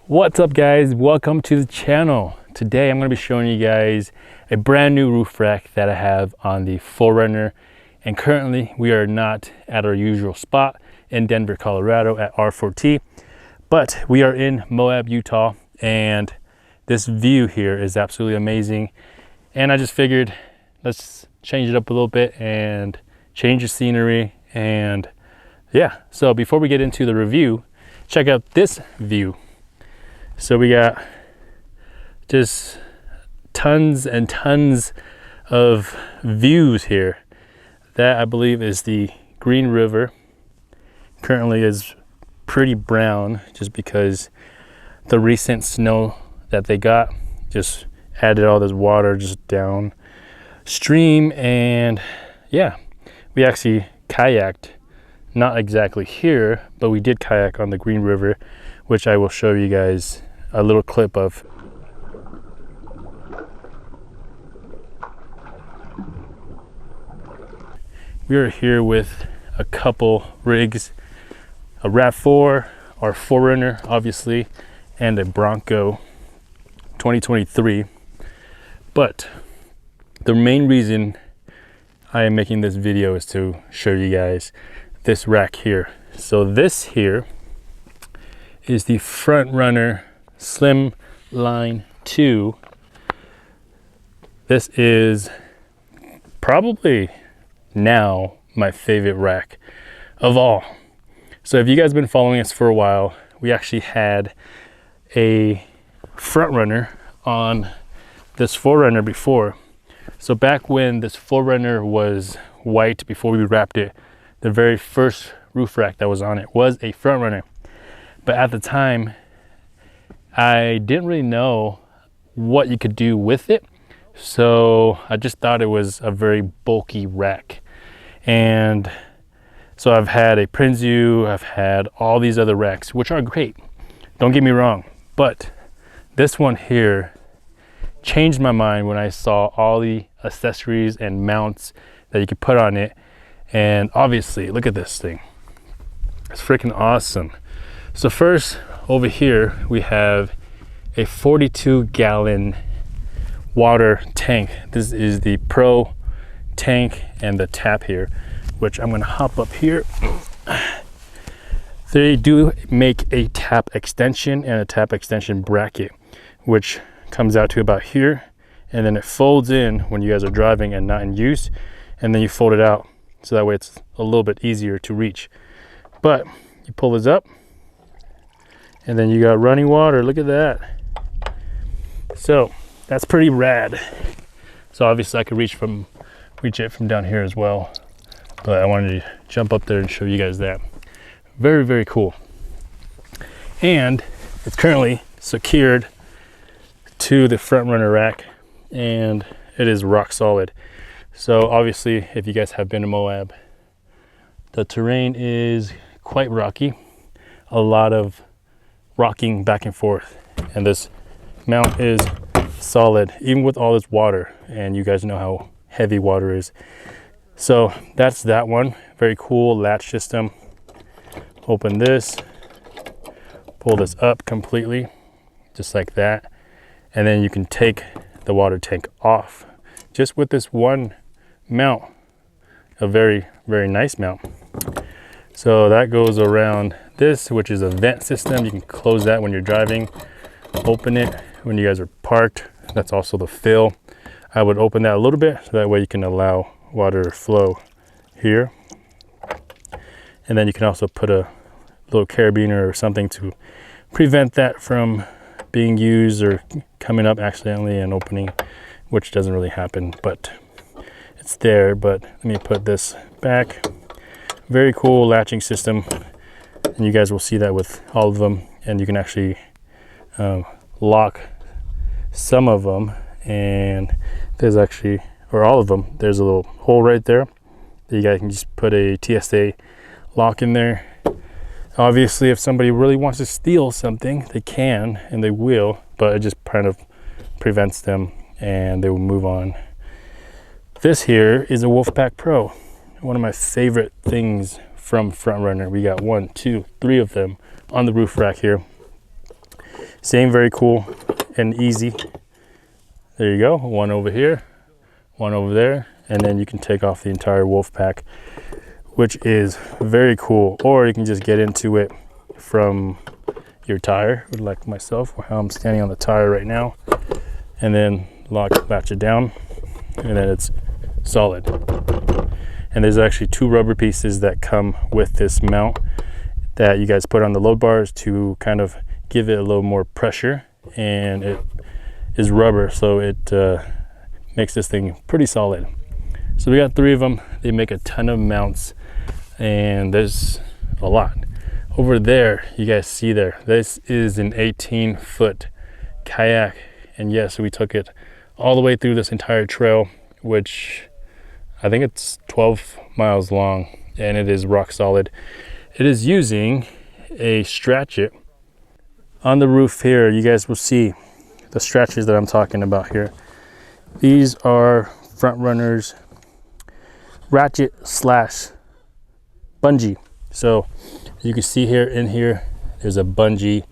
What's up guys, welcome to the channel. Today I'm going to be showing you guys a brand new roof rack that I have on the 4Runner, and currently we are not at our usual spot in Denver, Colorado at R4T, but we are in Moab, Utah, and this view here is absolutely amazing. And I just figured let's change it up a little bit and change the scenery. And yeah, so before we get into the review, check out this view. So we got just tons and tons of views here. That I believe is the Green River. Currently is pretty brown just because the recent snow that they got just added all this water just downstream. And yeah, we actually kayaked, not exactly here, but we did kayak on the Green River, which I will show you guys a little clip of. We are here with a couple rigs, a RAV4, our 4Runner obviously, and a Bronco 2023. But the main reason I am making this video is to show you guys this rack here. So this here is the 4Runner Slimline 2. This is probably now my favorite rack of all. So if you guys have been following us for a while, we actually had a 4Runner on this 4Runner before. So back when this 4Runner was white, before we wrapped it, the very first roof rack that was on it was a 4Runner. But at the time, I didn't really know what you could do with it. So I just thought it was a very bulky rack. And so I've had a Prinsu, I've had all these other racks, which are great. Don't get me wrong. But this one here changed my mind when I saw all the accessories and mounts that you could put on it. And obviously, look at this thing. It's freaking awesome. So first, over here, we have a 42-gallon water tank. This is the Pro tank and the tap here, which I'm gonna hop up here. They do make a tap extension and a tap extension bracket, which comes out to about here, and then it folds in when you guys are driving and not in use, and then you fold it out so that way it's a little bit easier to reach. But you pull this up, and then you got running water. Look at that. So that's pretty rad. So obviously I could reach it from down here as well, but I wanted to jump up there and show you guys that. Very, very cool. And it's currently secured to the 4Runner rack, and it is rock solid. So obviously, if you guys have been to Moab, the terrain is quite rocky, a lot of rocking back and forth, and this mount is solid even with all this water, and you guys know how heavy water is. So that's that one. Very cool latch system. Open this, pull this up completely just like that, and then you can take the water tank off just with this one mount. A very, very nice mount. So that goes around this, which is a vent system. You can close that when you're driving, open it when you guys are parked. That's also the fill. I would open that a little bit so that way you can allow water to flow here. And then you can also put a little carabiner or something to prevent that from being used or coming up accidentally and opening, which doesn't really happen, but it's there. But let me put this back. Very cool latching system, and you guys will see that with all of them. And you can actually lock some of them, and there's actually, or all of them, there's a little hole right there that you guys can just put a TSA lock in there. Obviously, if somebody really wants to steal something, they can, and they will, but it just kind of prevents them and they will move on. This here is a Wolfpack Pro, one of my favorite things from 4Runner. We got 1, 2, 3 of them on the roof rack here. Same, very cool and easy. There you go, one over here, one over there, and then you can take off the entire wolf pack, which is very cool. Or you can just get into it from your tire, like myself, how I'm standing on the tire right now, and then latch it down, and then it's solid. And there's actually 2 rubber pieces that come with this mount that you guys put on the load bars to kind of give it a little more pressure, and it is rubber, so it makes this thing pretty solid. So we got 3 of them. They make a ton of mounts, and there's a lot. Over there, you guys see there, this is an 18-foot kayak, and yes, we took it all the way through this entire trail, which I think it's 12 miles long, and it is rock solid. It is using a Ratchet. On the roof here, you guys will see the stretchers that I'm talking about here. These are 4Runner's Ratchet / bungee. So you can see here, in here, there's a bungee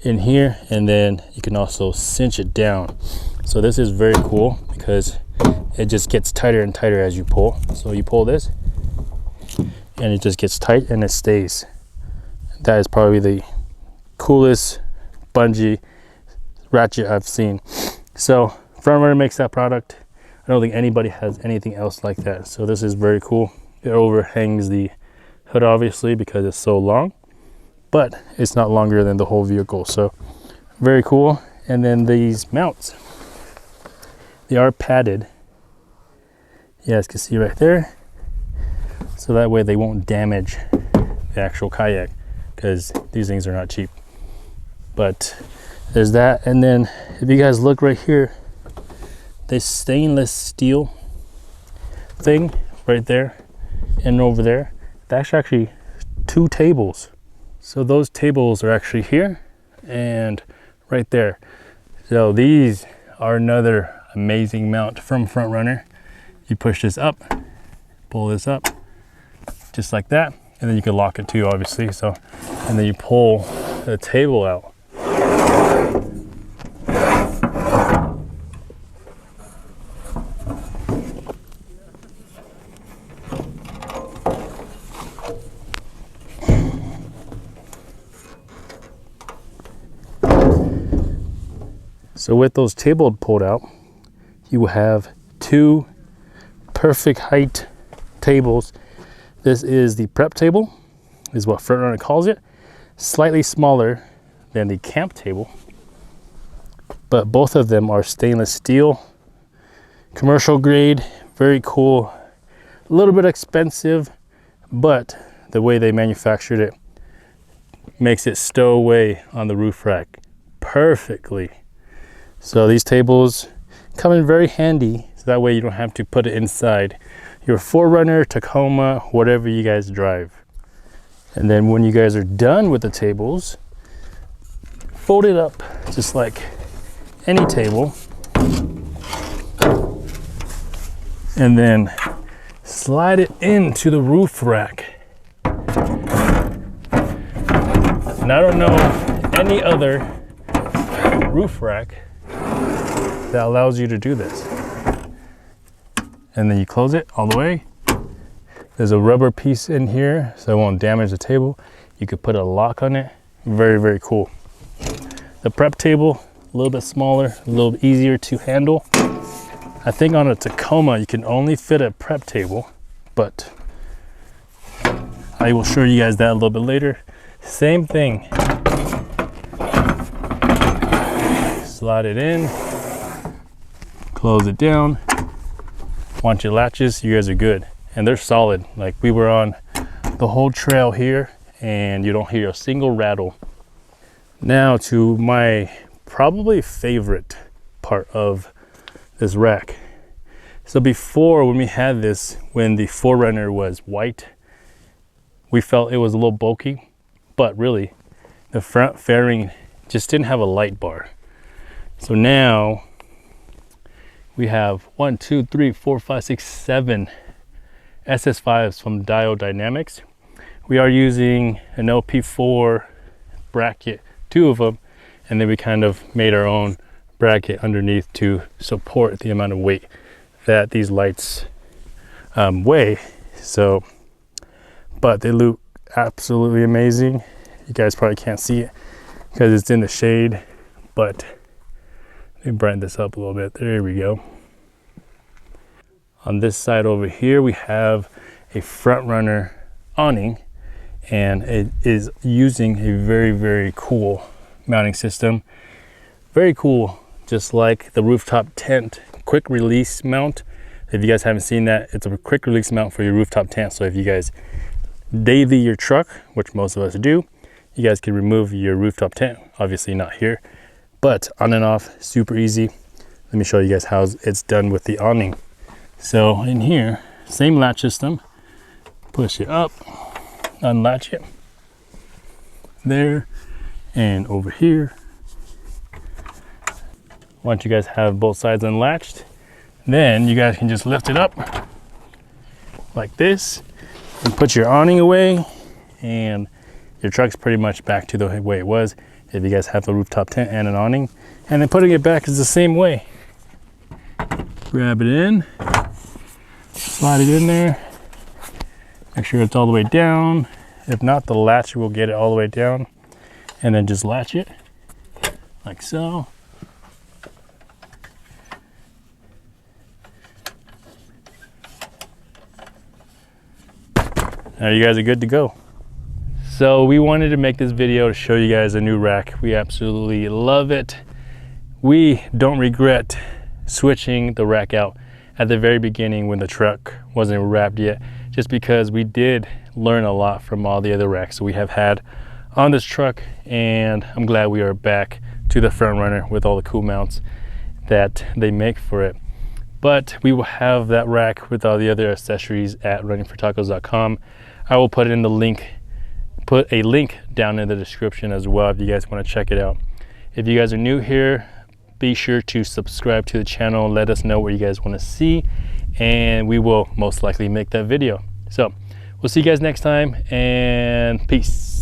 in here, and then you can also cinch it down. So this is very cool because it just gets tighter and tighter as you pull. So you pull this and it just gets tight and it stays. That is probably the coolest bungee ratchet I've seen. So 4Runner makes that product. I don't think anybody has anything else like that. So this is very cool. It overhangs the hood, obviously, because it's so long, but it's not longer than the whole vehicle. So very cool. And then these mounts, they are padded. You guys can see right there. So that way they won't damage the actual kayak, because these things are not cheap. But there's that. And then if you guys look right here, this stainless steel thing right there and over there, that's actually 2 tables. So those tables are actually here and right there. So these are another amazing mount from 4Runner. You push this up, pull this up, just like that, and then you can lock it too, obviously. So, and then you pull the table out. So with those tables pulled out, you will have 2 perfect height tables. This is the prep table, is what 4Runner calls it. Slightly smaller than the camp table, but both of them are stainless steel, commercial grade, very cool. A little bit expensive, but the way they manufactured it makes it stow away on the roof rack perfectly. So these tables come in very handy, so that way you don't have to put it inside your 4Runner, Tacoma, whatever you guys drive. And then when you guys are done with the tables, fold it up just like any table, and then slide it into the roof rack. And I don't know any other roof rack that allows you to do this. And then you close it all the way. There's a rubber piece in here so it won't damage the table. You could put a lock on it. Very, very cool. The prep table, a little bit smaller, a little bit easier to handle. I think on a Tacoma you can only fit a prep table, but I will show you guys that a little bit later. Same thing. Slide it in, close it down. Once it latches, you guys are good. And they're solid. Like, we were on the whole trail here and you don't hear a single rattle. Now to my probably favorite part of this rack. So before, when we had this, when the 4Runner was white, we felt it was a little bulky, but really the front fairing just didn't have a light bar. So now we have 1, 2, 3, 4, 5, 6, 7 SS5s from Dynamics. We are using an LP4 bracket, 2 of them, and then we kind of made our own bracket underneath to support the amount of weight that these lights weigh. So, but they look absolutely amazing. You guys probably can't see it because it's in the shade, but let me brighten this up a little bit. There we go. On this side over here, we have a 4Runner awning, and it is using a very, very cool mounting system. Very cool, just like the rooftop tent quick release mount. If you guys haven't seen that, it's a quick release mount for your rooftop tent. So if you guys daily your truck, which most of us do, you guys can remove your rooftop tent. Obviously not here, but on and off, super easy. Let me show you guys how it's done with the awning. So in here, same latch system, push it up, unlatch it, there, and over here. Once you guys have both sides unlatched, then you guys can just lift it up like this and put your awning away, and your truck's pretty much back to the way it was if you guys have the rooftop tent and an awning. And then putting it back is the same way. Grab it in, slide it in there, make sure it's all the way down. If not, the latch will get it all the way down, and then just latch it like so. Now you guys are good to go. So we wanted to make this video to show you guys a new rack. We absolutely love it. We don't regret switching the rack out at the very beginning when the truck wasn't wrapped yet, just because we did learn a lot from all the other racks we have had on this truck, and I'm glad we are back to the 4Runner with all the cool mounts that they make for it. But we will have that rack with all the other accessories at runningfortacos.com. I will put a link down in the description as well if you guys want to check it out. If you guys are new here, be sure to subscribe to the channel. Let us know what you guys want to see, and we will most likely make that video. So we'll see you guys next time, and peace.